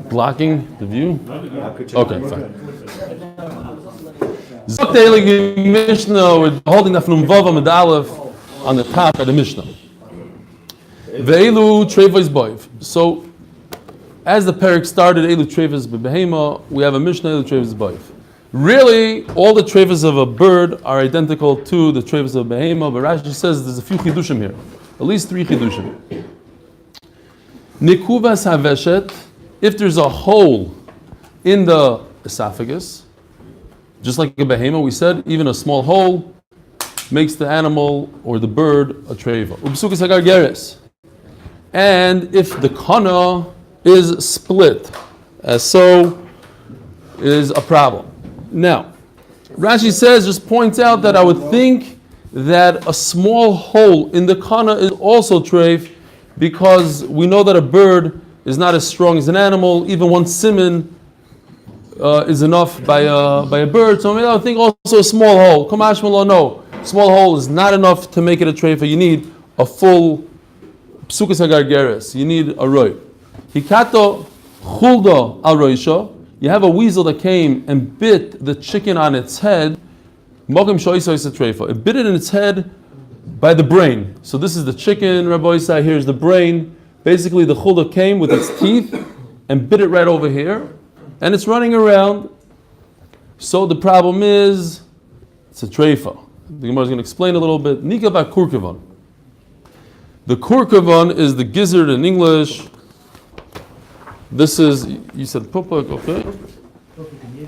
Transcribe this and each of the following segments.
Blocking the view? Okay, fine. Zok Daily Mishnah, we're holding the Fnum Vav Amid Aleph on the top of the Mishnah. Ve'elu Trevois Boiv. So, as the parak started, Elu Trevois Behema, we have a Mishnah, Elu Trevois Boiv. Really, all the Trevois of a bird are identical to the Trevois of Behema, but Rashi says there's a few Chidushim here. At least 3 Chidushim. Nikuvas Haveshet, if there's a hole in the esophagus, just like a behema, we said, even a small hole makes the animal or the bird a treva. Ubsukas hagar geres. And if the kana is split, as so is a problem. Now, Rashi says, just points out that I would think that a small hole in the kana is also treif, because we know that a bird is not as strong as an animal. Even one siman is enough by a bird. So I would think also a small hole. Kamash Malo, no. Small hole is not enough to make it a treifa. You need a full psukas hagar geres. You need a roy. Hikato chulda al roisha. You have a weasel that came and bit the chicken on its head. Mogim shoisa is a treifa. It bit it in its head by the brain. So this is the chicken, Rabbi Isai, here's the brain. Basically the chulda came with its teeth and bit it right over here, and it's running around. So the problem is, it's a treifa. The Gemara is going to explain a little bit. Nikava kurkavan. The kurkavan is the gizzard in English. This is, you said pupuk, okay.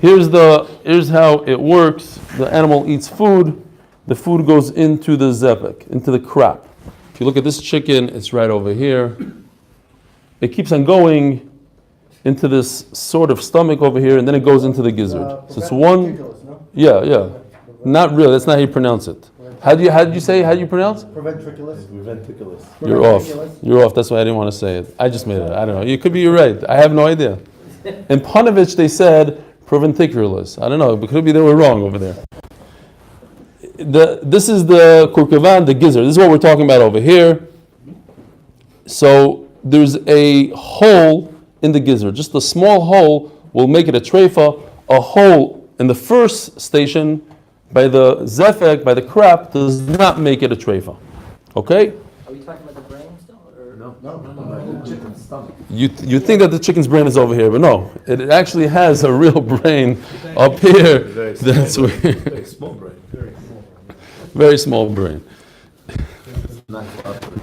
Here's how it works. The animal eats food. The food goes into the zepek, into the crop. If you look at this chicken, it's right over here. It keeps on going into this sort of stomach over here, and then it goes into the gizzard. So it's one. Yeah. Not really. That's not how you pronounce it. How do you pronounce? Proventriculus. You're off. That's why I didn't want to say it. I just made it. I don't know. You could be right. I have no idea. In Panovich, they said proventriculus. I don't know. It could be they were wrong over there. This is the kurkavan, the gizzard. This is what we're talking about over here. So there's a hole in the gizzard. Just a small hole will make it a treifa. A hole in the first station by the zefek, by the crap, does not make it a treifa. Okay? Are we talking about the brain still? Or? No. The chicken's stomach. You think that the chicken's brain is over here, but no. It actually has a real brain up here. That's weird. Very small brain. Very small brain.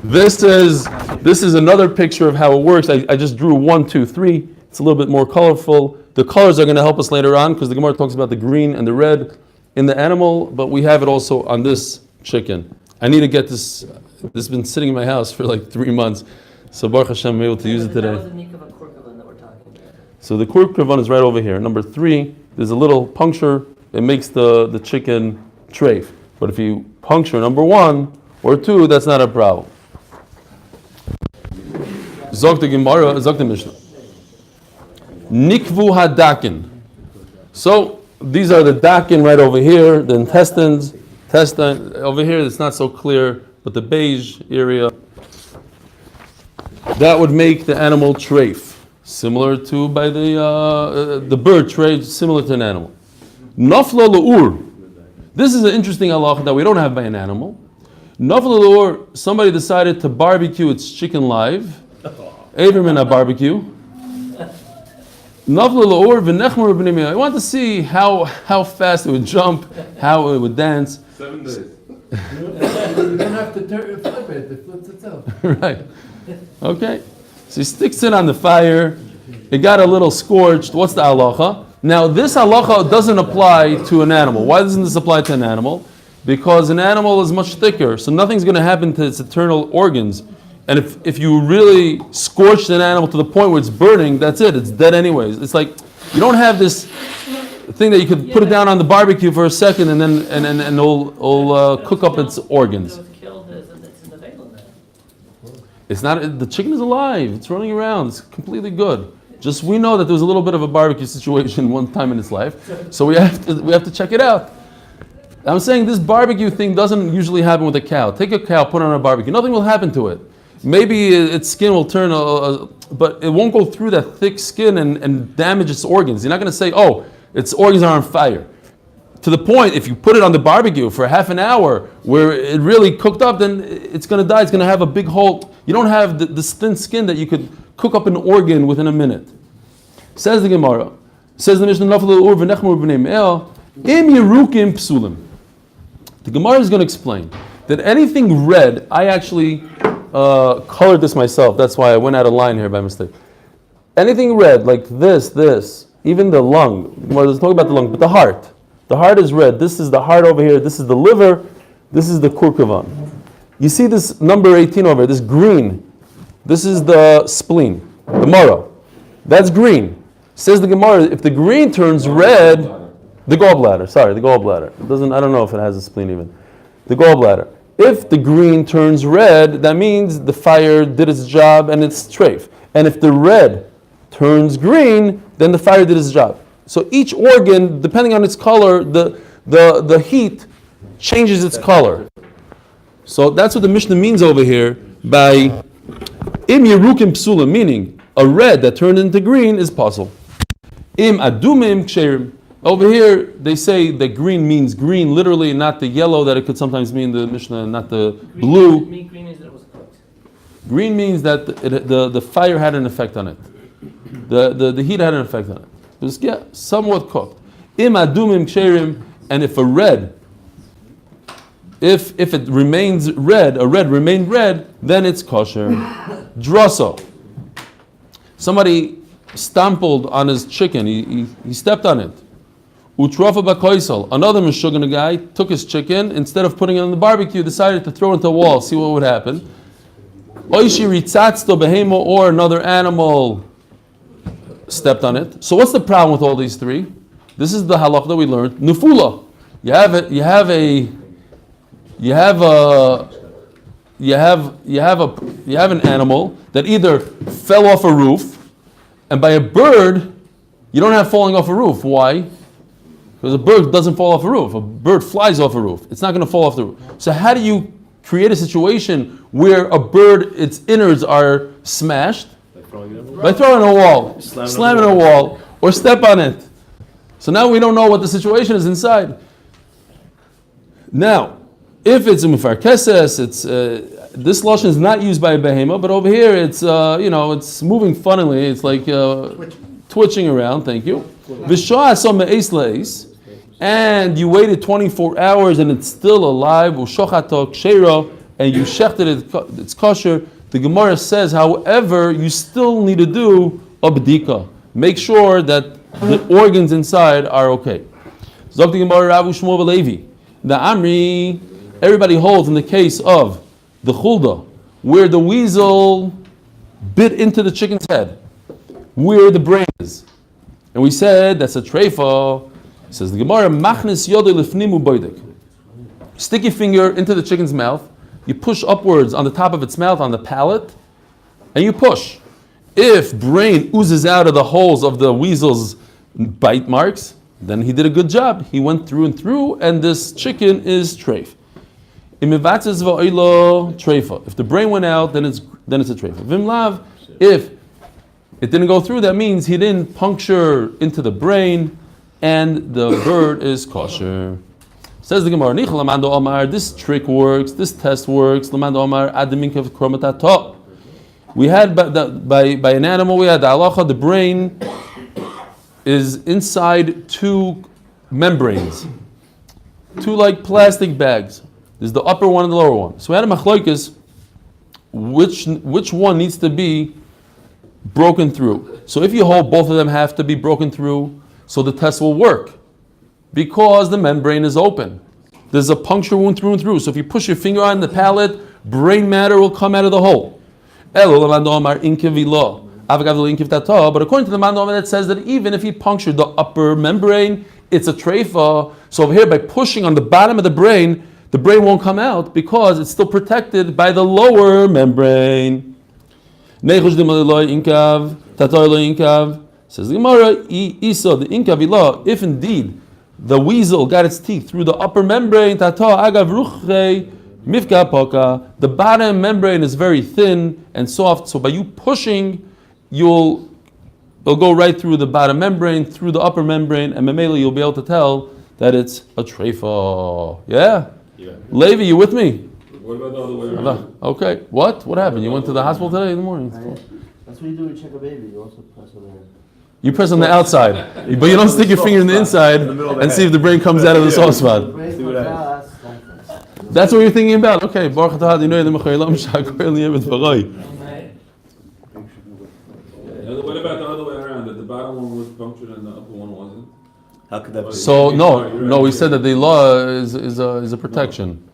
This is another picture of how it works. I just drew 1, 2, 3. It's a little bit more colorful. The colors are going to help us later on because the Gemara talks about the green and the red in the animal, but we have it also on this chicken. I need to get this. This has been sitting in my house for like 3 months. So Baruch Hashem, I'm able to use it today. That was the nikava kurkavan that we're talking about. So the kurkavan is right over here. Number 3, there's a little puncture. It makes the chicken treif. But if you puncture number 1 or 2, that's not a problem. Zok the Gemara, Zok the Mishnah. Nikvu hadakin. So these are the dakin right over here, the intestines. Over here, it's not so clear, but the beige area, that would make the animal treif, similar to by the bird treif, similar to an animal. Nafla le'ur. This is an interesting halacha that we don't have by an animal. Nafla le'ur, somebody decided to barbecue its chicken live. Averman a barbecue. I want to see how fast it would jump, how it would dance. 7 days. You don't have to flip it flips itself. Right. Okay. So he sticks it on the fire. It got a little scorched. What's the halacha? Now this halacha doesn't apply to an animal. Why doesn't this apply to an animal? Because an animal is much thicker, so nothing's going to happen to its internal organs. And if you really scorch an animal to the point where it's burning, that's it. It's dead anyways. It's like you don't have this thing that you could put it down on the barbecue for a second and then it'll cook up its organs. It was killed it's in the veil now. It's not. The chicken is alive. It's running around. It's completely good. Just we know that there was a little bit of a barbecue situation one time in its life, so we have to check it out. I'm saying this barbecue thing doesn't usually happen with a cow. Take a cow, put it on a barbecue. Nothing will happen to it. maybe its skin will turn, but it won't go through that thick skin and damage its organs. You're not going to say, oh, its organs are on fire. To the point, if you put it on the barbecue for half an hour where it really cooked up, then it's going to die. It's going to have a big hole. You don't have this thin skin that you could cook up an organ within a minute. Says the Gemara. Says the Mishnah, Im Yerukim Psulim. The Gemara is going to explain that anything red, I actually colored this myself. That's why I went out of line here by mistake. Anything red, like this, even the lung. Well, let's talk about the lung, but the heart. The heart is red. This is the heart over here. This is the liver. This is the kurkuvan. You see this number 18 over here, this green. This is the spleen, the marrow. That's green. Says the Gemara, if the green turns red, the gallbladder. It doesn't. I don't know if it has a spleen even. The gallbladder. If the green turns red, that means the fire did its job and it's treif. And if the red turns green, then the fire did its job. So each organ, depending on its color, the heat changes its color. So that's what the Mishnah means over here by im yerukim psula, meaning a red that turned into green is possible. Im adumim ksherim. Over here, they say that green means green, literally, not the yellow that it could sometimes mean the Mishnah, not the blue. Green means that it was cooked. Green means that the fire had an effect on it. The heat had an effect on it. It was somewhat cooked. Im adumim ksherim, and if it remains red, a red remained red, then it's kosher. Drosso. Somebody stampled on his chicken. He stepped on it. Utrofa bakoisel. Another Meshuggah guy took his chicken, instead of putting it on the barbecue, decided to throw it into a wall, see what would happen. Oishi ritzatzto behemo, or another animal stepped on it. So what's the problem with all these three? This is the halach that we learned. Nufula. You have an animal that either fell off a roof, and by a bird, you don't have falling off a roof. Why? Because a bird doesn't fall off a roof. A bird flies off a roof. It's not going to fall off the roof. So how do you create a situation where a bird, its innards are smashed? By throwing a wall, slamming a wall, or step on it. So now we don't know what the situation is inside. Now, if it's a mufar keses, it's this lashon is not used by a behema, but over here it's it's moving funnily. It's like twitching around. Thank you. And you waited 24 hours and it's still alive. And you shechted it, it's kosher. The Gemara says, however, you still need to do a bdika. Make sure that the organs inside are okay. Zok the Gemara Rav Shmuel Levi. The Amri, everybody holds in the case of the chulda, where the weasel bit into the chicken's head, where the brain is. And we said that's a treifa. Says the Gemara, machnis yodei lifnimu boydek. Stick your finger into the chicken's mouth. You push upwards on the top of its mouth, on the palate, and you push. If brain oozes out of the holes of the weasel's bite marks, then he did a good job. He went through and through, and this chicken is treif. If the brain went out, then it's a treifa. Vimlav, if it didn't go through, that means he didn't puncture into the brain, and the bird is kosher. Says the Gemara, this trick works, this test works. We had by an animal, we had the halacha, the brain is inside two membranes, two like plastic bags. There's the upper one and the lower one. So we had a machloikas, which one needs to be broken through. So if you hold both of them have to be broken through, so the test will work. Because the membrane is open. There's a puncture wound through and through. So if you push your finger on the palate, brain matter will come out of the hole. But according to the Mandoma, that says that even if he punctured the upper membrane, it's a treifa. So over here, by pushing on the bottom of the brain won't come out because it's still protected by the lower membrane. Says the Gemara, the inkav, if indeed the weasel got its teeth through the upper membrane, Mifka poka, the bottom membrane is very thin and soft, so by you pushing, it'll go right through the bottom membrane, through the upper membrane, and memela you'll be able to tell that it's a treifa. Yeah? Levi, you with me? What about the other way around? Okay. What? What happened? You went to the hospital today in the morning? That's what you do when you check a baby. You also press on there. You press on the outside, but you don't stick your finger in the inside and see if the brain comes out of the soft spot. That's what you're thinking about. Okay. What about the other way around? That the bottom one was punctured and the upper one wasn't? How could that be? So no, we said that the law is a protection.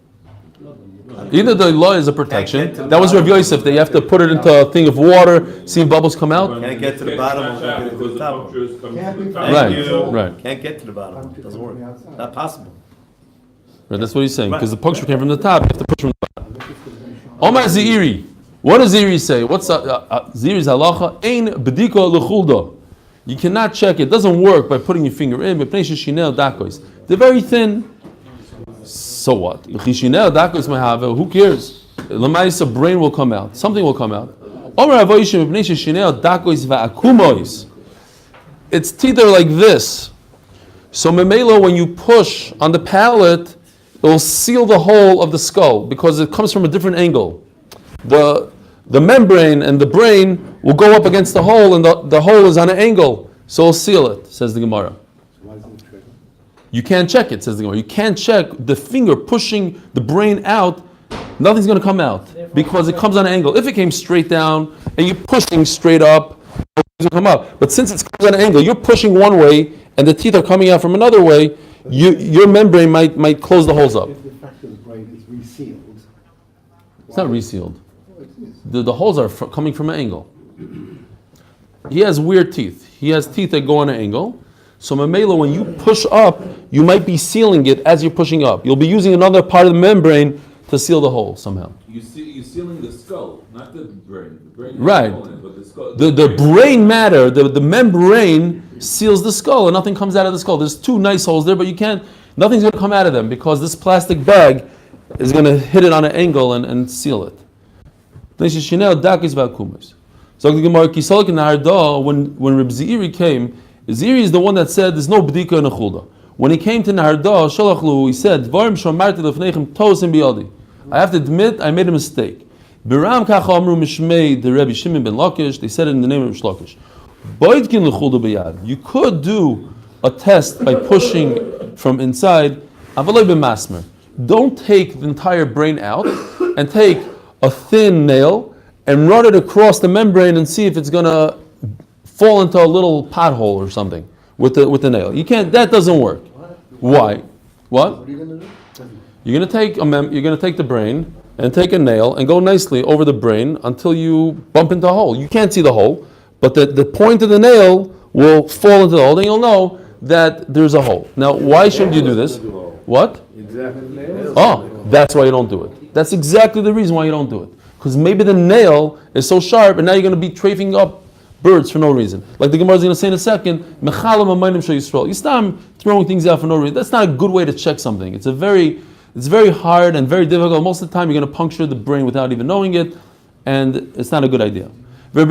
Either the law is a protection. That was Rav Yosef. That you have to put it into a thing of water, see if bubbles come out. Can't get to the bottom. Because the punctures come to the top. Right. Can't get to the bottom. Doesn't work. Not possible. Right, that's what he's saying. Because the puncture came from the top, you have to push from the bottom. Omar Ziri. What does Ziri say? What's Ziri's halacha? Ein bediko lechulda. You cannot check it. It doesn't work by putting your finger in. They're very thin. So what? Who cares? Lamaisa brain will come out. Something will come out. It's teeth are like this. So memelo, when you push on the palate, it will seal the hole of the skull because it comes from a different angle. The membrane and the brain will go up against the hole, and the hole is on an angle, so it'll seal it, says the Gemara. You can't check it, says the Gemara. You can't check the finger pushing the brain out. Nothing's going to come out because it comes on an angle. If it came straight down and you're pushing straight up, things will come out. But since it comes on an angle, you're pushing one way and the teeth are coming out from another way. Your membrane might close the holes up. If the fact that the brain is resealed. It's not resealed. The holes are coming from an angle. He has weird teeth. He has teeth that go on an angle. So Mamela, when you push up, you might be sealing it as you're pushing up. You'll be using another part of the membrane to seal the hole somehow. You're sealing the skull, not the brain. The brain Right. but the skull. The brain matter, the membrane seals the skull and nothing comes out of the skull. There's two nice holes there, but nothing's going to come out of them because this plastic bag is going to hit it on an angle and seal it. So the Gemara, when Reb Ziri came, Ziri is the one that said there's no b'dika in a chulda. When he came to Naharda, Shalachlu, he said, I have to admit I made a mistake. Biram kacha amru mishmei the Rebbe Shimon ben Lakish. They said it in the name of Lakish. Boidkin lechulda b'yad. You could do a test by pushing from inside. Avaloi b'masmer. Don't take the entire brain out and take a thin nail and run it across the membrane and see if it's going to fall into a little pothole or something with the nail. You can't. That doesn't work. Why? What? What are you going to do? You're going to take the brain and take a nail and go nicely over the brain until you bump into a hole. You can't see the hole, but the point of the nail will fall into the hole. Then you'll know that there's a hole. Now, why shouldn't you do this? What? Exactly. Oh, that's why you don't do it. That's exactly the reason why you don't do it. Because maybe the nail is so sharp and now you're going to be trafing up birds for no reason. Like the Gemara is going to say in a second, you stop throwing things out for no reason. That's not a good way to check something. It's very hard and very difficult. Most of the time you're going to puncture the brain without even knowing it, and it's not a good idea. No,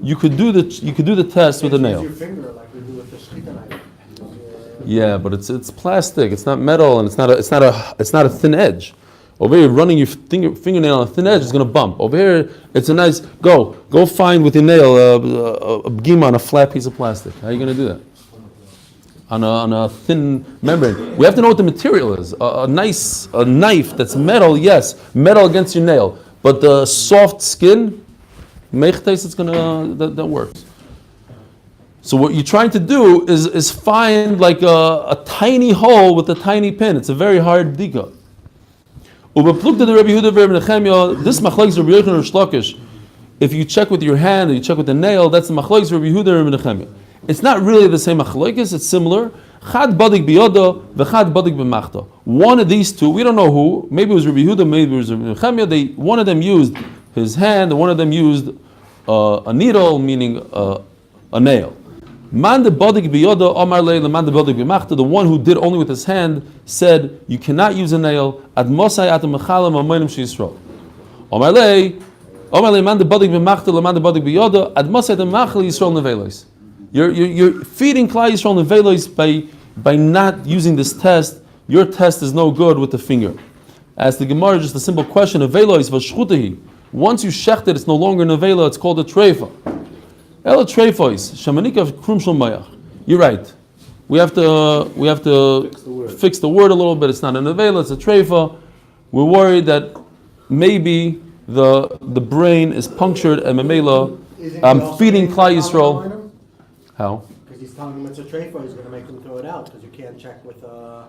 you could do the test with a nail. Use your finger like we do with the shkita knife. Yeah, but it's plastic. It's not metal, and it's not a thin edge. Over here, running your fingernail on a thin edge is going to bump. Over here, it's a nice go find with your nail a gima on a flat piece of plastic. How are you going to do that? On a thin membrane. We have to know what the material is. A knife that's metal, yes, metal against your nail, but the soft skin, mechtes, it's that works. So what you're trying to do is find like a tiny hole with a tiny pin. It's a very hard bdika. This machlokes Rabbi Yochanan or Shlokish. If you check with your hand or you check with the nail, that's the machlokes Rabbi Yehuda and Rabbi Nechemia. It's not really the same machlokes, it's similar. Chad badik biyodo, v'chad badik b'machta. One of these two, we don't know who, maybe it was Rabbi Yehuda, maybe it was Rabbi Nechemia, one of them used his hand, and one of them used a needle, meaning a nail. Man de bodik biyoda omar le man de bodik bimachta. The one who did only with his hand said, you cannot use a nail. Ad mosai atam mechalam amoinim sheisrael. Omar le man de bodik bimachta le man de bodik biyoda. Ad mosai atam machal Yisrael nevelos. You're feeding Klal Yisrael nevelos by not using this test. Your test is no good with the finger. As the Gemara, just a simple question of velois v'shchutahi. Once you shecht it, it's no longer nevela. It's called a treifa. Ela treifois shamanika krum shel mayach. You're right. We have to fix the word a little bit. It's not a nevela. It's a treifa. We're worried that maybe the brain is punctured and memela. I'm feeding Klal Yisrael. How? Because he's telling him it's a treifa, he's going to make him throw it out because you can't check with the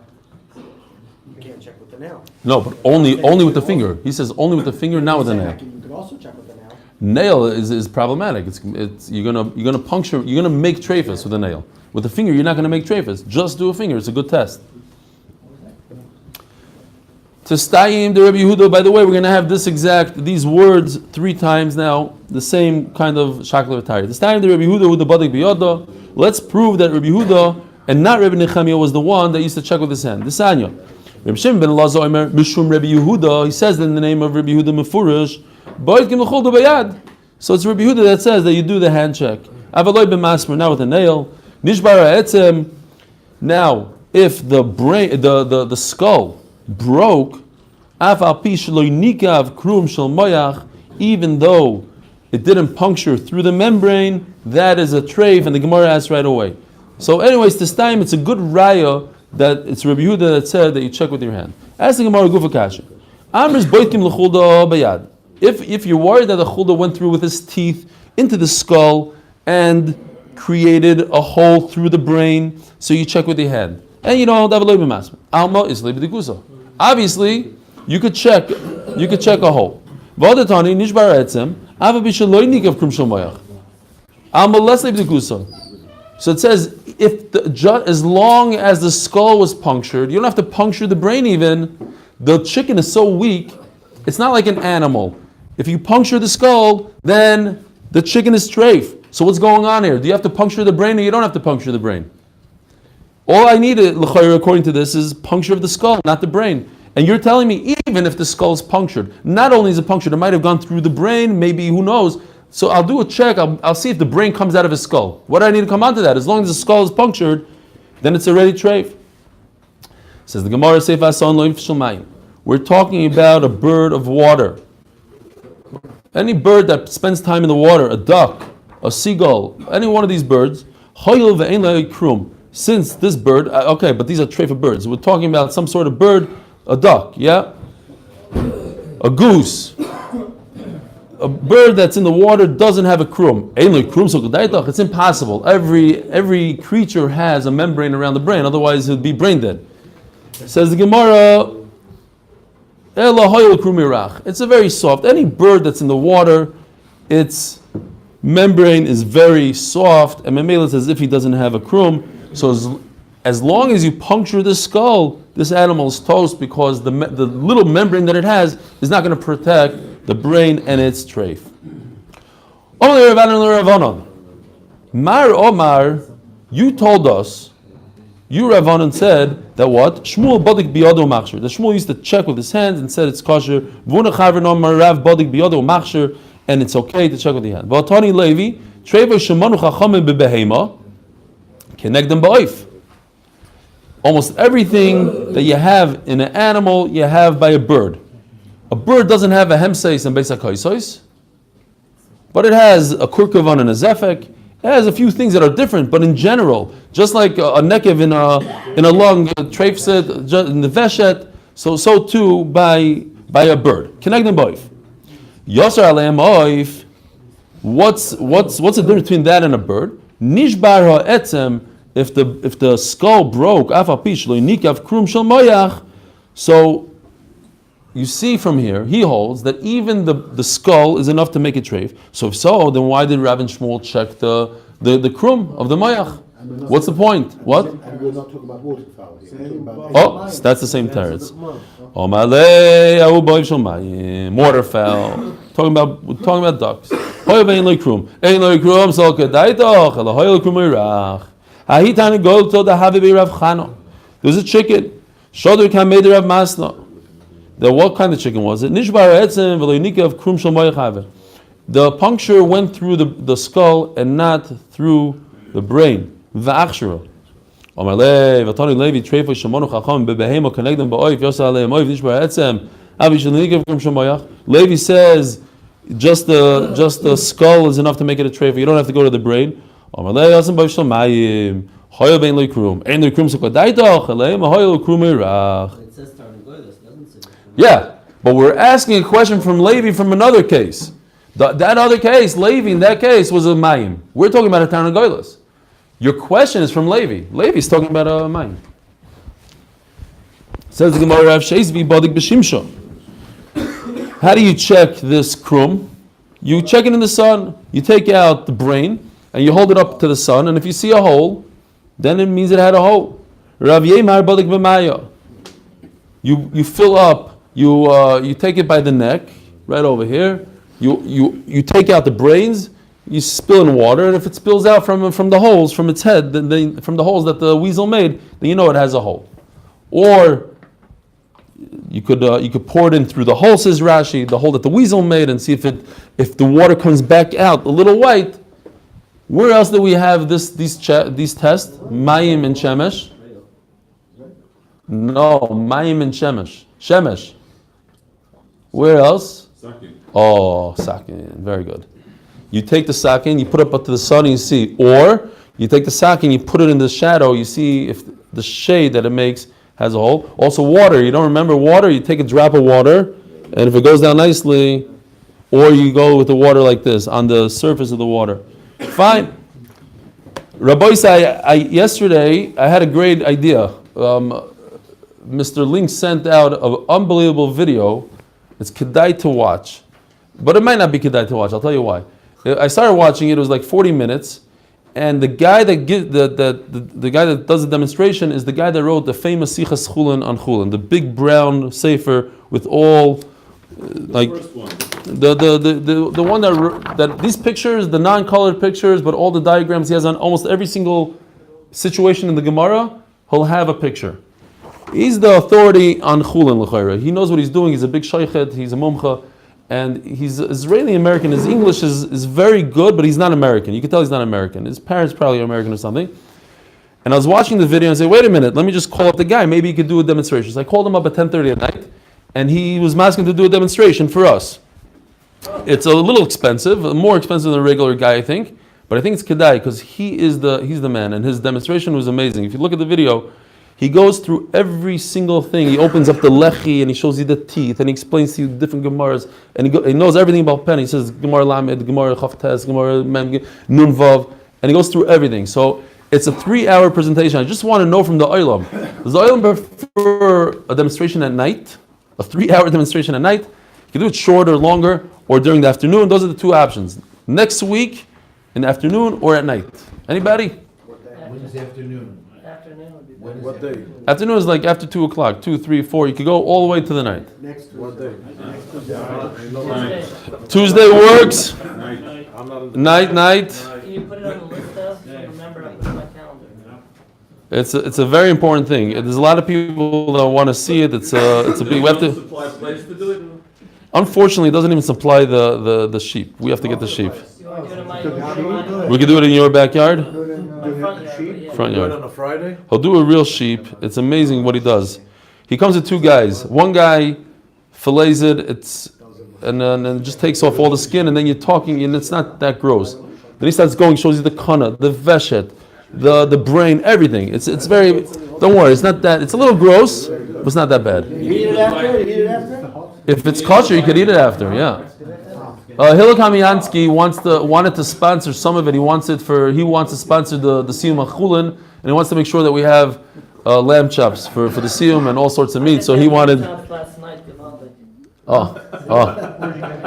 nail. No, but only with the finger. He says only with the finger, not with the nail. You could also check with the nail. Nail is problematic. It's you're gonna puncture. You're gonna make treifas with a nail. With a finger, you're not gonna make treifas. Just do a finger. It's a good test. To stayim the Rabbi Yehuda. By the way, we're gonna have these words 3 times now. The same kind of shakla v'tayr. To stayim the Rabbi Yehuda with the badik biyada. Let's prove that Rabbi Yehuda and not Rabbi Nechemiah was the one that used to check with his hand. This anya. Rabbi Shimon ben Elazar Omer Mishum Rabbi Yehuda. He says in the name of Rabbi Yehuda Mefurish. So it's Rabbi Yehuda that says that you do the hand check. Avaloi b'masmer, now with a nail. Nishbara etzem. Now, if the brain, the skull broke, even though it didn't puncture through the membrane, that is a treif, and the Gemara asks right away. So, anyways, this time it's a good raya that it's Rabbi Yehuda that said that you check with your hand. Ask the Gemara Gufa Kasha. Amr's boitkim l'chulda bayad. If you're worried that the chulda went through with his teeth into the skull and created a hole through the brain, so you check with your hand. And you don't have a loy b'masma. Alma is loy b'dikusa. Obviously, you could check a hole. V'adatani nishbar etzem ava b'shaloy nikav krum shel moyach. Alma less loy b'dikusa. So it says, as long as the skull was punctured, you don't have to puncture the brain even. The chicken is so weak, it's not like an animal. If you puncture the skull, then the chicken is strafe. So what's going on here? Do you have to puncture the brain or you don't have to puncture the brain? All I need, according to this, is puncture of the skull, not the brain. And you're telling me even if the skull is punctured, not only is it punctured, it might have gone through the brain, maybe, who knows. So I'll do a check, I'll see if the brain comes out of his skull. What do I need to come onto that? As long as the skull is punctured, then it's already treif. Says the Gemara, Seif Asan Lo Yifshel Mayim. We're talking about a bird of water. Any bird that spends time in the water, a duck, a seagull, any one of these birds, since this bird, okay, but these are treifa birds. We're talking about some sort of bird, a duck, yeah? A goose. A bird that's in the water doesn't have a krum. It's impossible. Every creature has a membrane around the brain, otherwise it would be brain dead. Says the Gemara, it's a very soft. Any bird that's in the water, its membrane is very soft, and Memela says if he doesn't have a krum, so as long as you puncture the skull, this animal is toast because the little membrane that it has is not going to protect the brain and its treif. Mar Omar, you told us, you Ravanan said that what? Shmuel bodik biyado machshir. The Shmuel used to check with his hands and said it's kosher. Vuna chaver no marav bodik biyado machshir, and it's okay to check with the hand. V'atani Levi treva shemanu chachamim bebehema kenegdem ba'oif. Almost everything that you have in an animal, you have by a bird. A bird doesn't have a hemseis and beis hakaisos, but it has a kurkavan and a zefek. It has a few things that are different, but in general, just like a nekev in a lung, treifset in the veshet, so too by a bird. Kenegdem ba'oif. Yosar aleim oif. What's the difference between that and a bird? Nishbar ha'etzem. If the skull broke, so you see from here, he holds that even the skull is enough to make it treif. So if so, then why did Rav and Shmuel check the krum of the mayach? What's the point? What? And we're not talking about waterfowl here. We're talking about Oh, that's the same teretz. Waterfowl. We're talking about ducks. Hoy bein loy krum. Ein loy krum so kedai doch. La hoy loy krum irach. Hahi tani go to the habibi Rav Chana. There was a chicken. Shoder kan made Rav Masna. What kind of chicken was it? Nishbar etzem v'lo yinika of krum shel moich haver. The puncture went through the skull and not through the brain. V'achshira. Omar Lev, Atani Levi, Treifo Shemonu Chacham, Bebehemo, connect them ba'oif, Yosa Aleim, Oif, Nishbar Etzem, Avi Shalinik from Shemayach. Levi says just the skull is enough to make it a treifo. You don't have to go to the brain. Omar Lev, Yasim Ba'oif Shalmayim, Hoyo Ben Leikrum, Ein Leikrum Sukkadaitoch, Aleim, Hoyo Leikrum Irach. It says Tarnagoylis, doesn't it? Yeah, but we're asking a question from Levi from another case. That other case, Levi in that case was a Mayim. We're talking about a Tarnagoylis. Your question is from Levi. Levi's talking about a Mayim. Says the Gemara Rav Sheizvi Badik B'Shimsho. How do you check this krum? You check it in the sun. You take out the brain and you hold it up to the sun. And if you see a hole, then it means it had a hole. Rav Yemar Badik B'Maya. You fill up. You take it by the neck, right over here. You take out the brains. You spill in water, and if it spills out from the holes, from its head, then from the holes that the weasel made, then you know it has a hole. Or you could pour it in through the hole, says Rashi, the hole that the weasel made, and see if the water comes back out a little white. Where else do we have these tests? Mayim and Shemesh. No, Mayim and Shemesh. Shemesh. Where else? Sakin. Oh, Sakin. Very good. You take the sakin, you put it up to the sun, and you see. Or you take the sakin, you put it in the shadow, you see if the shade that it makes has a hole. Also water, you don't remember water, you take a drop of water, and if it goes down nicely, or you go with the water like this, on the surface of the water. Fine. Rabbi yesterday, I had a great idea. Mr. Link sent out an unbelievable video. It's kedai to watch. But it might not be kedai to watch, I'll tell you why. I started watching it. It was like 40 minutes, and the guy that the guy that does the demonstration is the guy that wrote the famous Sichas Chullin on Chullin, the big brown sefer with all like First one. the one that these pictures, the non-colored pictures, but all the diagrams he has on almost every single situation in the Gemara, he'll have a picture. He's the authority on Chullin l'chayra. He knows what he's doing. He's a big shaykhet. He's a mumcha. And he's Israeli-American. His English is very good, but he's not American. You can tell he's not American. His parents probably are American or something. And I was watching the video and I said, wait a minute, let me just call up the guy. Maybe he could do a demonstration. So I called him up at 10:30 at night, and he was asking to do a demonstration for us. It's a little expensive, more expensive than a regular guy, I think. But I think it's kedai, because he's the man, and his demonstration was amazing. If you look at the video, he goes through every single thing. He opens up the lechi and he shows you the teeth and he explains to you different gemaras, and he knows everything about pen. He says Gemara Lamed, Gemara Chavtes, Gemara Mem, Nun Vav, and he goes through everything. So it's a 3-hour presentation. I just want to know from the Olam. Does the Olam prefer a demonstration at night, a 3-hour demonstration at night? You can do it shorter, longer, or during the afternoon. Those are the two options. Next week, in the afternoon or at night. Anybody? When is afternoon? Afternoon would be When better. is What day? Afternoon is like after 2 o'clock, 2, 3, 4. You could go all the way to the night. Next What Tuesday. day? Next Tuesday. Tuesday. Tuesday works. Night. I'm not in Night. Can you put it on the list though? So remember, I put it on my calendar. It's a very important thing. There's a lot of people that want to see it. It's a big. We have to. Supply place to do it. Unfortunately, it doesn't even supply the sheep. We have to get the sheep. You want to do it in my, Good. We can do it in your backyard, Do it in, my front yard, sheep. but yeah. front Do it yard. on a Friday? He'll do a real sheep. It's amazing what he does. He comes with 2 guys. One guy fillets it. And then just takes off all the skin, and then you're talking, and it's not that gross. Then he starts going, shows you the kana, the veshet, the brain, everything. It's very. Don't worry, it's not that. It's a little gross, but it's not that bad. You eat it after? You eat it after? If it's kosher, you could eat it after. Yeah. Hilak Hamiansky wanted to sponsor some of it. He wants to sponsor the Siyum of Chullin, and he wants to make sure that we have lamb chops for the Siyum and all sorts of meat. So he wanted. Last night, Oh.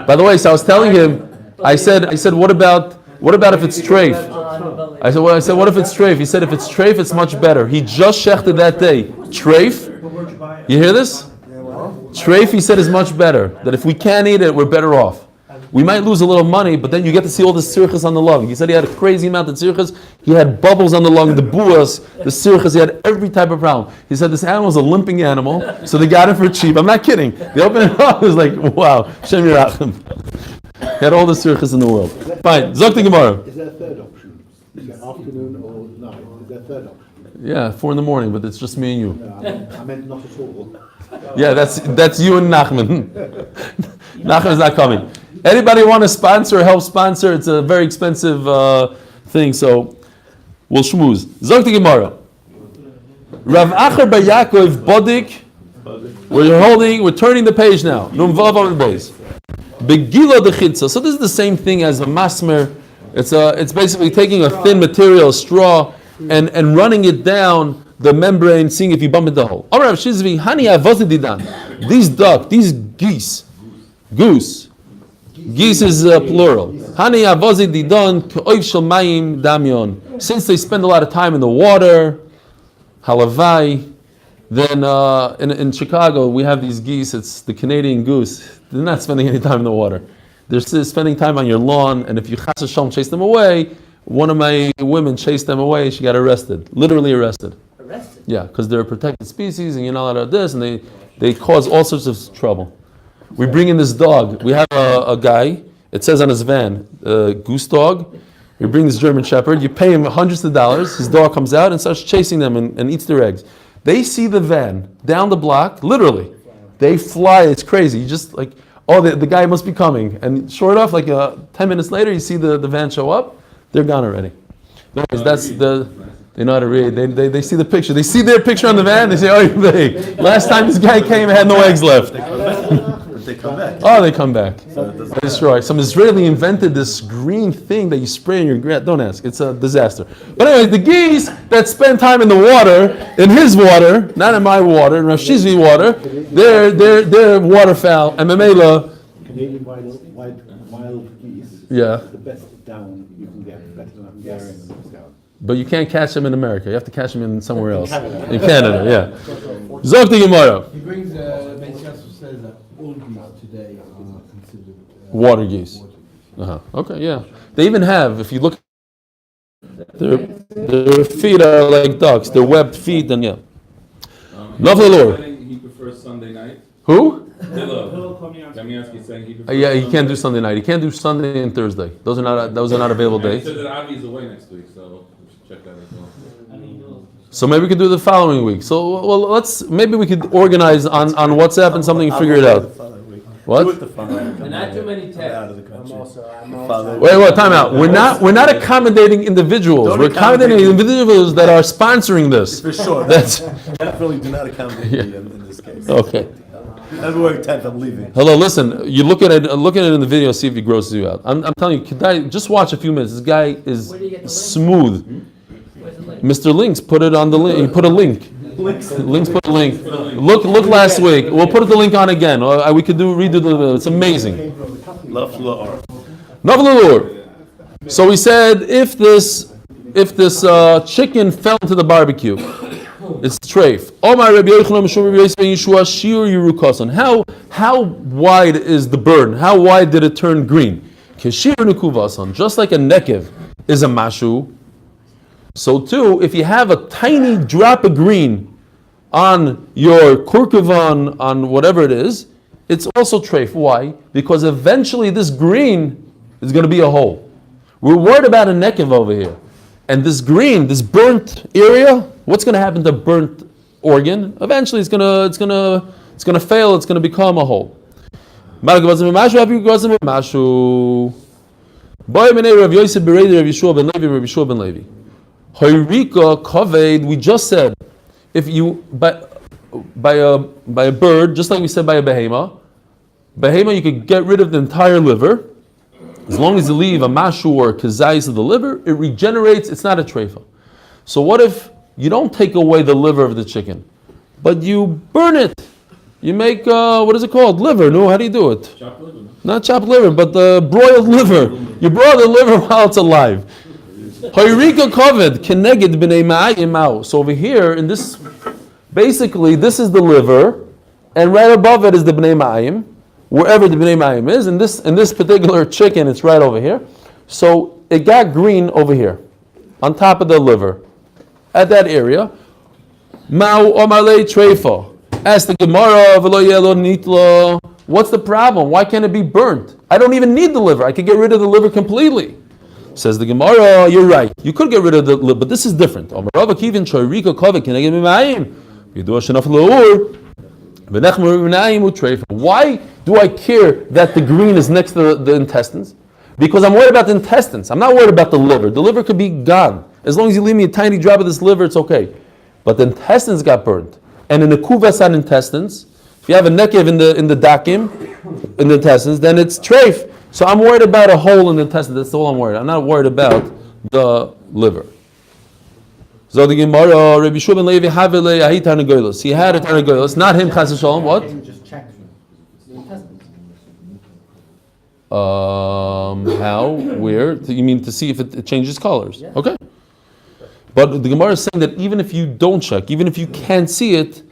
By the way, so I was telling him, I said, what about if it's treif? I said, what if it's treif? He said, if it's treif, it's much better. He just shechted that day. Treif? You hear this? Treif, he said, is much better. That if we can't eat it, we're better off. we might lose a little money, but then you get to see all the sirchas on the lung. He said he had a crazy amount of sirchas. He had bubbles on the lung, the buas, the sirchas. He had every type of problem. He said this animal is a limping animal, so they got it for cheap. I'm not kidding. They opened it up. It was like, wow, Shem Yerachim. He had all the sirchas in the world. Fine. Zok the Gemara. Is that a third option? Is it afternoon or night? Is that a third option? Yeah, 4 a.m, but it's just me and you. No, I meant not at all. Yeah, that's you and Nachman. Nachman is not coming. Anybody want to sponsor or help sponsor? It's a very expensive thing, so we'll shmooze. Zok the Gemara. Rav Acher Bar Yaakov Bodik. We're turning the page now. Num Vav on the base. Begila de Chitza. So this is the same thing as a masmer. It's basically taking a thin material, straw, and running it down the membrane, seeing if you bump into the hole. Amar Rav Shizvi, Hani Avosididan. These duck, these geese, goose. Geese is plural. Hani Avosididan K'oiv Shel Mayim Damyon. Since they spend a lot of time in the water, halavai. Then in Chicago we have these geese. It's the Canadian goose. They're not spending any time in the water. They're still spending time on your lawn. And if you chas v'shalom chase them away, one of my women chased them away. She got arrested, literally arrested. Arrested? Yeah, because they're a protected species, and you're not allowed to do this, and they cause all sorts of trouble. We bring in this dog. We have a guy. It says on his van, goose dog. We bring this German Shepherd. You pay him hundreds of dollars. His dog comes out and starts chasing them and eats their eggs. They see the van down the block, literally. They fly. It's crazy. You just like, oh, the guy must be coming. And short off, like 10 minutes later, you see the van show up. They're gone already. Anyways, they know how to read. They see the picture. They see their picture on the van. They say, oh, last time this guy came, had no eggs left. They come back. Oh, they come back. They destroy. Some Israeli invented this green thing that you spray in your grass. Don't ask. It's a disaster. But anyway, the geese that spend time in the water, in his water, not in my water, in Rav Shizvi water, they're waterfowl. And Memela. Canadian wild geese. Yeah. The best down you can get, better than Hungarian and down. But you can't catch them in America. You have to catch them in somewhere else. In Canada, yeah. Zok the Gemara. He brings, Benjamin says that all geese today are considered Water geese. Okay, yeah. They even have, if you look, their feet are like ducks. They're webbed feet, and yeah. Love the Lord. He prefers Sunday night. Who? Kamiansky saying he prefers. Yeah, he can't do Sunday night. He can't do Sunday and Thursday. Those are not available He days. said that Avi's away next week, so we should check that as well. So maybe we could do the following week. So well, maybe we could organize on WhatsApp and something and figure it out. What? Do it the following week. Not too many texts. Out of the country. Wait, time out. We're not accommodating individuals. Don't We're accommodating individuals that are sponsoring this. For sure. That's Definitely do not accommodate me in this case. okay. February 10th, I'm leaving. Hello, listen. You look at it in the video, see if it grosses you out. I'm telling you, Kedai, just watch a few minutes. This guy is Where do you get the link? smooth. Where's the link? Mr. Links put it on the link. He put a link. Links put a link. Look last week. We'll put the link on again. We could redo the. It's amazing. Love to art. Lord. So we said if this chicken fell into the barbecue, it's treif. How wide is the burn? How wide did it turn green? Just like a nekev is a mashu, so too, if you have a tiny drop of green on your kurkuvan, on whatever it is, it's also treif. Why? Because eventually this green is going to be a hole. We're worried about a nekev over here. And this green, this burnt area, what's going to happen to burnt organ? Eventually it's going to fail, it's going to become a hole. We just said, if you by a bird, just like we said by a behema, you could get rid of the entire liver. As long as you leave a mashu or kazayis of the liver, it regenerates. It's not a treifa. So what if you don't take away the liver of the chicken, but you burn it? You make what is it called? Liver. No, how do you do it? Chopped liver. Not chopped liver, but the broiled liver. You broil the liver while it's alive. Hayrika kovid keneged b'nei ma'ayim ma'u. So over here, in this, basically, this is the liver, and right above it is the b'nei ma'ayim. wherever the Bnei Mayim is. In this particular chicken, it's right over here. So it got green over here, on top of the liver, at that area. Ma'u omalei treifa. Ask the Gemara, v'lo yelo nitlo. What's the problem? Why can't it be burnt? I don't even need the liver. I could get rid of the liver completely. Says the Gemara, you're right. You could get rid of the liver, but this is different. Why do I care that the green is next to the intestines? Because I'm worried about the intestines. I'm not worried about the liver. The liver could be gone. As long as you leave me a tiny drop of this liver, it's okay. But the intestines got burnt. And in the kuvas on intestines, if you have a nekev in the dakim, in the intestines, then it's treif. So I'm worried about a hole in the intestine. That's all I'm worried. I'm not worried about the liver. So the Gemara, Rabbi Shua Levi Havile Ahi Tarnagolos. He had a Tarnagolos, not him, Chas v'Shalom. What? Just check the intestines. How? Where? You mean to see if it changes colors? Yeah. Okay. But the Gemara is saying that even if you don't check, even if you can't see it,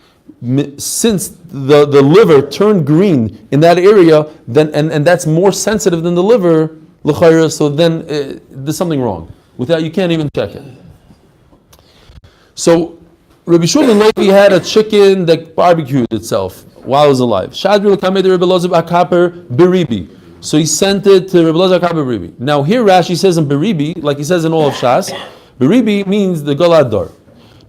since the liver turned green in that area, then and that's more sensitive than the liver, l'chayra, so then there's something wrong. Without, you can't even check it. So Rabbi Shua Levi had a chicken that barbecued itself while it was alive. So he sent it to Rabbi Elazar Akaper Beribi. Now here Rashi says in Beribi, like he says in all of Shas, Beribi means the Galadar.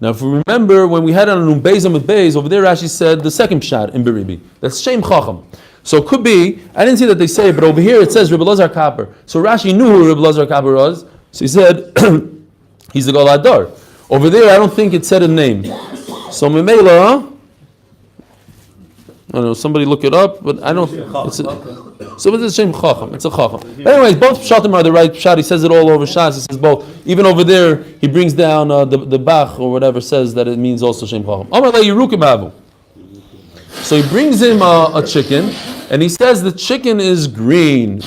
Now if we remember when we had on Umbezam with Beis, over there Rashi said the second shot in Beribi. That's Shem Chacham. So it could be, I didn't see that they say it, but over here it says Rabbi Elazar Akaper. So Rashi knew who Rabbi Elazar Akaper was, so he said he's the Galadar. Over there I don't think it said a name. So Memela, I don't know, somebody look it up, but I don't. So it's a Shem Chacham. It's a Chacham. But anyways, both Pshatim are the right Pshat. He says it all over Shas. He says both. Even over there, he brings down the Bach or whatever says that it means also Shem Chacham. So he brings him a chicken, and he says the chicken is green.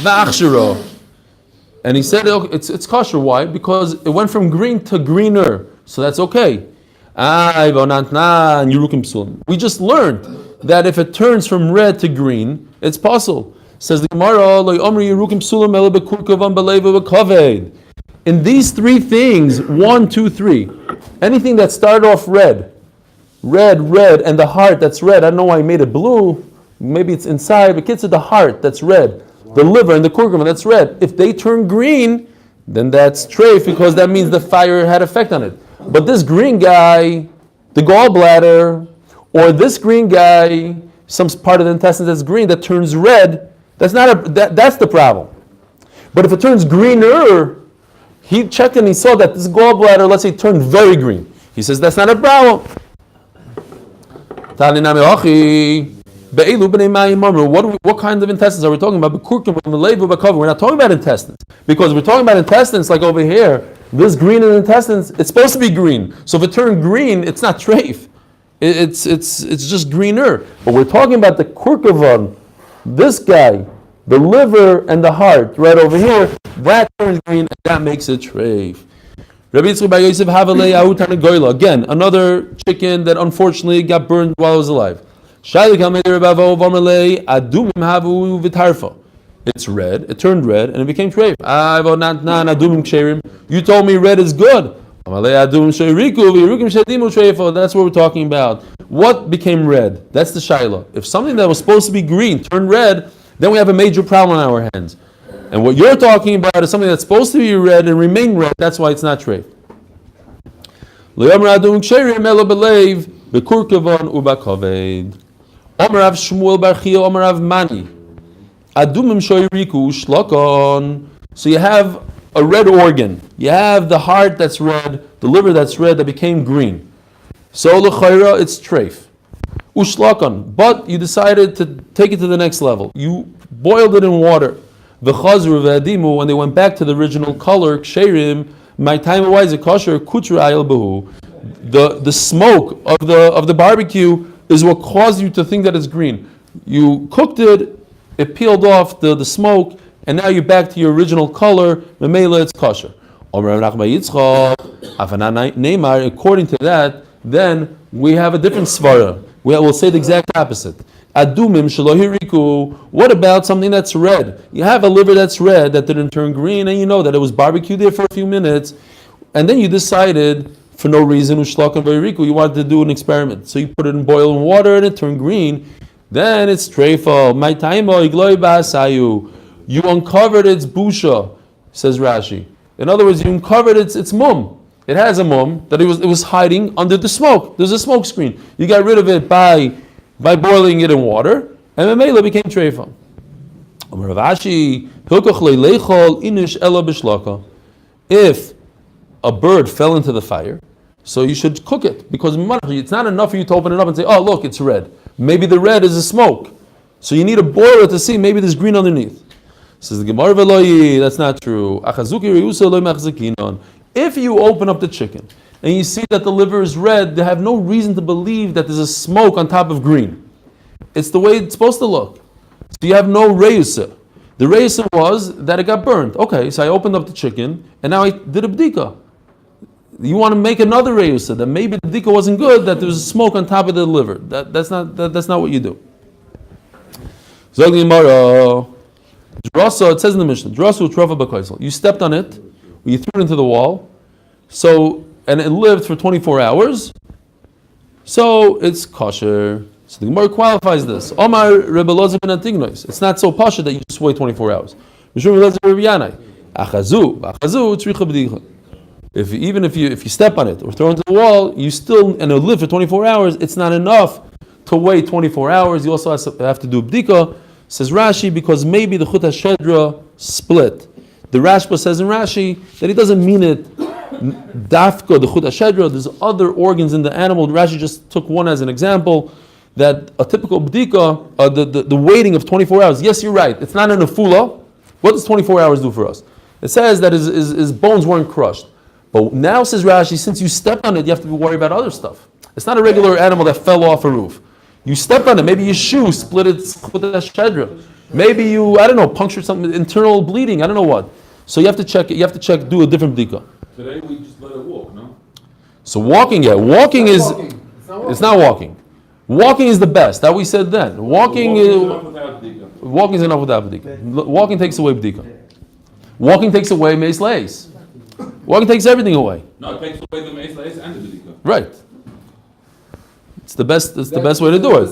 And he said it's kosher. Why? Because it went from green to greener. So that's okay. We just learned that if it turns from red to green, it's possible. Says the Gemara, in these three things, 1, 2, 3, anything that started off red, and the heart that's red, I don't know why I made it blue, maybe it's inside, but it's the heart that's red, the liver and the kurkuma that's red. If they turn green, then that's treif, because that means the fire had effect on it. But this green guy, the gallbladder, or this green guy, some part of the intestine that's green that turns red, that's the problem. But if it turns greener, he checked and he saw that this gallbladder, let's say, turned very green. He says that's not a problem. What kind of intestines are we talking about? We're not talking about intestines. Because we're talking about intestines like over here. This green in the intestines, it's supposed to be green. So if it turned green, it's not treif. It's just greener. But we're talking about the kurkavan, this guy, the liver and the heart, right over here, that turns green and that makes it treif. Again, another chicken that unfortunately got burned while it was alive. It's red, it turned red, and it became treif. You told me red is good. That's what we're talking about. What became red? That's the shaila. If something that was supposed to be green turned red, then we have a major problem on our hands. And what you're talking about is something that's supposed to be red and remain red. That's why it's not treif. So you have a red organ. You have the heart that's red, the liver that's red that became green. So l'chayra, it's treif. Ushlakon. But you decided to take it to the next level. You boiled it in water. V'chazru v'adimu, when they went back to the original color, ksherim, my time wise a kosher, kutra ayel behu. The smoke of the barbecue is what caused you to think that it's green. You cooked it, it peeled off the smoke, and now you're back to your original color. Memela, it's kosher. According to that, then we have a different svara. We'll say the exact opposite. Adumim shalohiriku. What about something that's red? You have a liver that's red that didn't turn green, and you know that it was barbecued there for a few minutes, and then you decided for no reason ushlakan v'yiriku, you wanted to do an experiment. So you put it in boiling water and it turned green. Then it's treifa. My taimo igloi ba'asayu. You uncovered its busha, says Rashi. In other words, you uncovered its mum. It has a mum that it was hiding under the smoke. There's a smoke screen. You got rid of it by boiling it in water, and the mela became treifa. If a bird fell into the fire, so you should cook it, because it's not enough for you to open it up and say, oh look, it's red. Maybe the red is a smoke. So you need to boil it to see maybe there's green underneath. Says the Gemara, that's not true. If you open up the chicken and you see that the liver is red, they have no reason to believe that there's a smoke on top of green. It's the way it's supposed to look. So you have no reyusa. The reyusa was that it got burned. Okay, so I opened up the chicken and now I did a bdika. You want to make another reyusa that maybe the bdika wasn't good, that there was smoke on top of the liver. That's not what you do. Zog Gemara. Drasa, it says in the Mishnah, Drasu trofa b'kaisel. You stepped on it, you threw it into the wall, and it lived for 24 hours, so it's kosher. So the Gemara qualifies this. Omar Rebbe Elazar ben Antignos. It's not so pasha that you just wait 24 hours. Even if you step on it or throw it into the wall, and it'll live for 24 hours, it's not enough to wait 24 hours. You also have to do bdika. Says Rashi, because maybe the Chut HaShedra split. The Rashba says in Rashi that he doesn't mean it dafka, the Chut HaShedra. There's other organs in the animal. Rashi just took one as an example, that a typical bdika, the waiting of 24 hours. Yes, you're right. It's not an afula. What does 24 hours do for us? It says that his bones weren't crushed. But now, says Rashi, since you stepped on it, you have to be worried about other stuff. It's not a regular animal that fell off a roof. You stepped on it. Maybe your shoe split its shedra. Maybe you, punctured something, internal bleeding. I don't know what. So you have to check it. You have to check. Do a different bdika. Today we just let it walk, no? So walking it's not walking. Walking is the best. That we said then. Walking is enough without bdika. Walking takes away bdika. Walking takes away meis leis. Walking takes everything away. No, it takes away the meis leis and the bdika. Right. It's the best way to do it.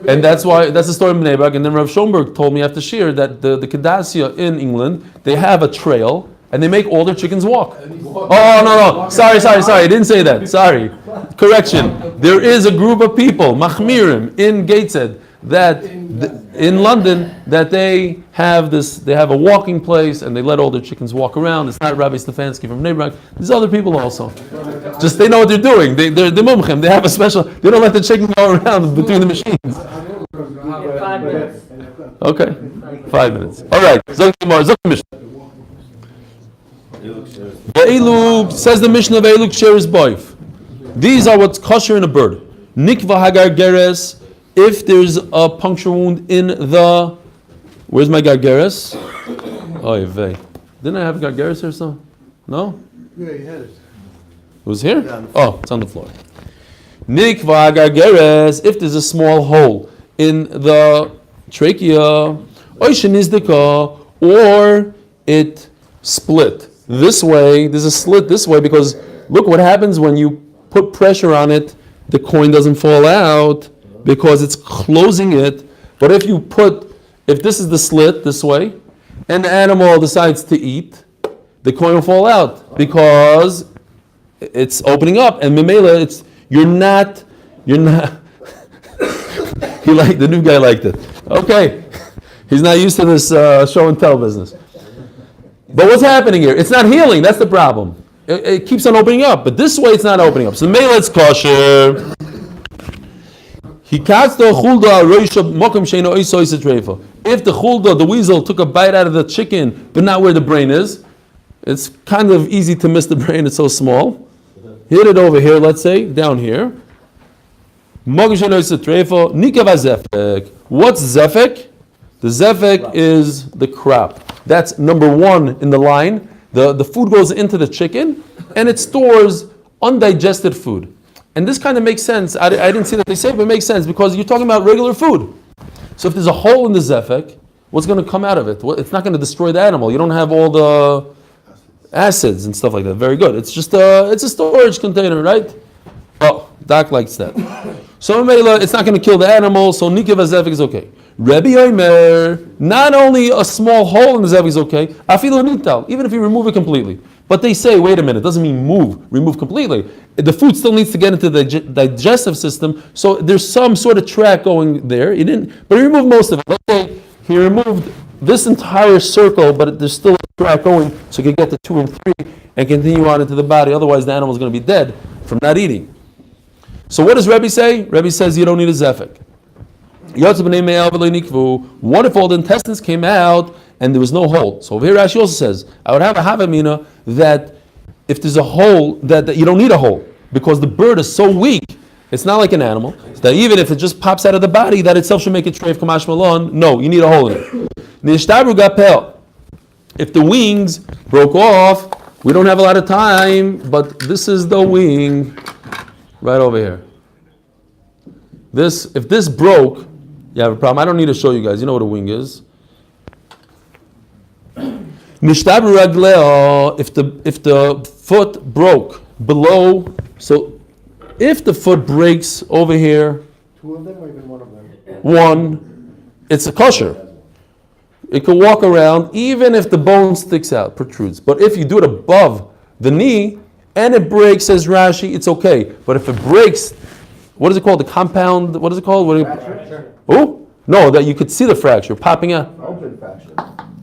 And that's the story of Bnei Brak. And then Rav Schomburg told me after Shir that the Kedassia in England, they have a trail and they make all their chickens walk. Oh, no. Sorry. I didn't say that. Sorry. Correction. There is a group of people, Machmirim, in Gateshead, that in London, that they have a walking place and they let all their chickens walk around. It's not Rabbi Stefansky from Bnei Brak. There's other people also. Just they know what they're doing. They're mumchim. They have a special. They don't let the chicken go around between the machines. In 5 minutes. Okay, 5 minutes. All right. Zok Mishnah. Ve'elu says the Mishnah. Ve'elu ksheres boif. These are what's kosher in a bird. Nikva hagar geres. If there's a puncture wound in the, where's my gargeres? Oh, vey. Didn't I have gargeres here? So, no. Yeah, you had it. It was here? Oh, it's on the floor. Nikva gargeres. If there's a small hole in the trachea, or it split this way. There's a slit this way because look what happens when you put pressure on it. The coin doesn't fall out because it's closing it. But if this is the slit this way, and the animal decides to eat, the coin will fall out because it's opening up, and Mimela, you're not. The new guy liked it. Okay, he's not used to this show and tell business. But what's happening here? It's not healing. That's the problem. It keeps on opening up, but this way it's not opening up. So Mimela, it's kosher. If the chulda, the weasel, took a bite out of the chicken, but not where the brain is, it's kind of easy to miss the brain, it's so small. Hit it over here, let's say, down here. What's zefek? The zefek is the crop. That's number one in the line. The food goes into the chicken, and it stores undigested food. And this kind of makes sense. I didn't see that they say, but it makes sense because you're talking about regular food. So if there's a hole in the zefek, what's going to come out of it? Well, it's not going to destroy the animal. You don't have all the acids and stuff like that. Very good. It's just it's a storage container, right? Oh, Doc likes that. So it's not going to kill the animal, so Nikiv HaZefek is okay. Rebbe Omer, not only a small hole in the zefek is okay, afilu nital, even if you remove it completely. But they say, wait a minute, it doesn't mean remove completely. The food still needs to get into the digestive system, so there's some sort of track going there. He removed most of it. Let's say he removed this entire circle, but there's still a track going, so he can get to 2 and 3 and continue on into the body. Otherwise, the animal is going to be dead from not eating. So what does Rebbe say? Rebbe says you don't need a zefek. What if all the intestines came out and there was no hole? So over here Rashi also says, I would have a havamina that if there's a hole, that you don't need a hole, because the bird is so weak, it's not like an animal, that even if it just pops out of the body, that itself should make it treif kamash malon. No, you need a hole in it. If the wings broke off, we don't have a lot of time, but this is the wing right over here. If this broke, you have a problem. I don't need to show you guys. You know what a wing is. Nishtabru ragleo, if the foot broke below, so if the foot breaks over here, 2 of them or even 1 of them? one, it's a kosher. It can walk around even if the bone sticks out, protrudes. But if you do it above the knee and it breaks, says Rashi, it's okay. But if it breaks, what is it called? The compound, what is it called? Oh? No, that you could see the fracture popping out. Open fracture.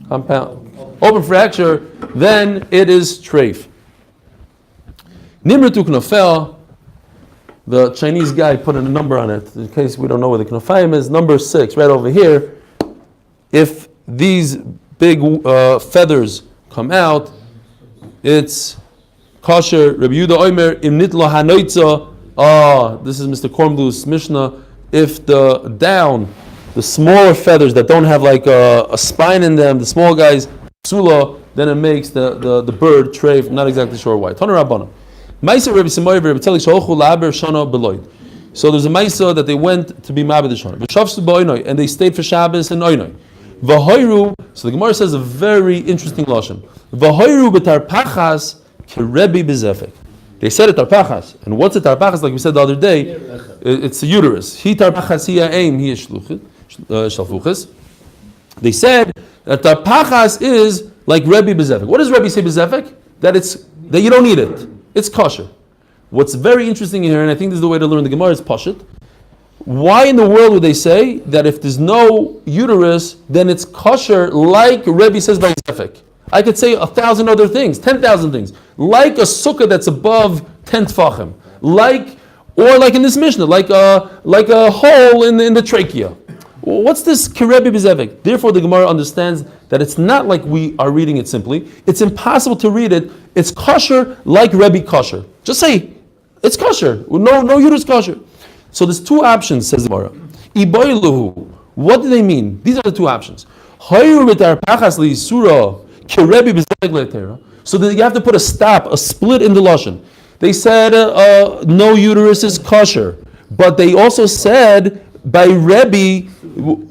Compound. Open fracture, then it is treif. Nimritu knofel, the Chinese guy put a number on it, in case we don't know where the knofayim is, number 6, right over here. If these big feathers come out, it's kosher. Rabbi Yehuda Omer, im nitlo hanoitza. This is Mr. Kornbluth's Mishnah. If the smaller feathers that don't have like a spine in them, the small guys, psula, then it makes the bird treif. Not exactly sure why. Tana Rabbana. Ma'aser Rabbi Simoy Rabbi Teli Sholchu Laber Shana Beloid. So there's a ma'aser that they went to be ma'abed Shana. V'shavsu ba'oinoi, and they stayed for Shabbos in Oinoi. V'hoiru. So the Gemara says a very interesting lashon. V'hoiru b'tarpachas kerebi b'zefek. They said it tarpachas, and what's a tarpachas? Like we said the other day, it's a uterus. He tarpachas he aim he shalfuchas. They said that tarpachas is like Rebbe bezefek. What does Rebbe say bezefek? That you don't need it. It's kosher. What's very interesting here, and I think this is the way to learn the Gemara, is pashut. Why in the world would they say that if there's no uterus, then it's kosher like Rebbe says by zefek? I could say 1,000 other things, 10,000 things, like a sukkah that's above 10 tfachim, or like in this Mishnah, like a hole in the trachea. What's this kerebi bezevik? Therefore, the Gemara understands that it's not like we are reading it simply. It's impossible to read it. It's kosher like Rebbe kosher. Just say it's kosher. No uterus kosher. So there's 2 options, says the Gemara. Iboiluhu. What do they mean? These are the 2 options. Hayu b'tarpachas li'isura. So that you have to put a split in the lashon. They said no uterus is kosher, but they also said by Rebbe.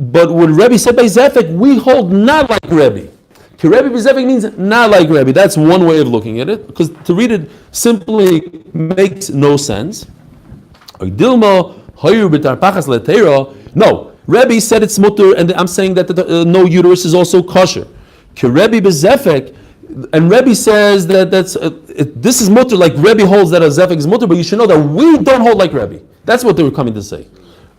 But when Rebbe said by Zefek, we hold not like Rebbe. Rebbe Zefek means not like Rebbe. That's one way of looking at it, because to read it simply makes no sense. No, Rebbe said it's mutter, and I'm saying that no uterus is also kosher. Rebbe bezefek, and Rebbe says that this is mutter, like Rebbe holds that a zefek is mutter, but you should know that we don't hold like Rebbe. That's what they were coming to say.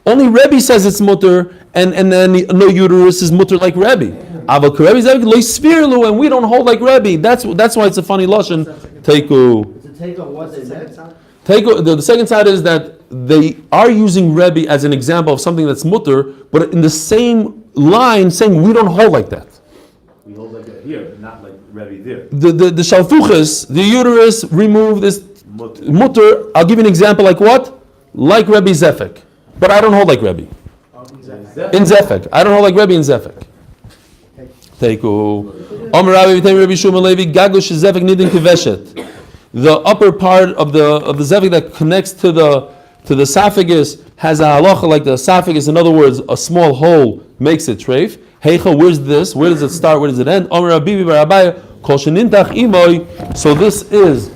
Only Rebbe says it's mutter, and then no uterus is mutter like Rebbe. Aval Rebbe zefek lo svirlu, and we don't hold like Rebbe. That's why it's a funny lashon. Teiku. The second side is that they are using Rebbe as an example of something that's mutter, but in the same line saying we don't hold like that. We hold like that here, not like Rebbe there. The shalfuchas, the uterus, remove this mutter. I'll give you an example like what? Like Rebbe Zefek. But I don't hold like Rebbe. In Zefek. I don't hold like Rebbe in Zefek. The upper part of the Zefek that connects to the esophagus has a halacha like the esophagus. In other words, a small hole makes it treif. Heicha, where's this? Where does it start? Where does it end? Omer Abibi bar Abaye, kol shenintach imoy. So this is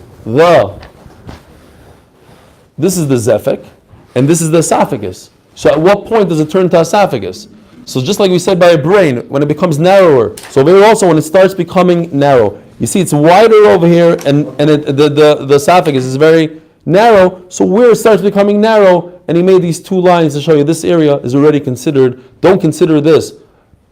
the zefek, and this is the esophagus. So at what point does it turn to esophagus? So just like we said by a brain, when it becomes narrower. So there also when it starts becoming narrow. You see it's wider over here, and the esophagus is very narrow. So where it starts becoming narrow, and he made these two lines to show you this area is already considered, don't consider this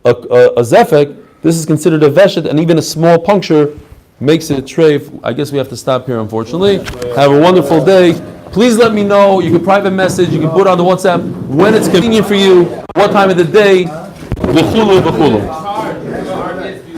a zefek, this is considered a veshet, and even a small puncture makes it treif. I guess we have to stop here, unfortunately. Have a wonderful day. Please let me know. You can private message, you can put it on the WhatsApp when it's convenient for you, what time of the day, v'chulu v'chulu.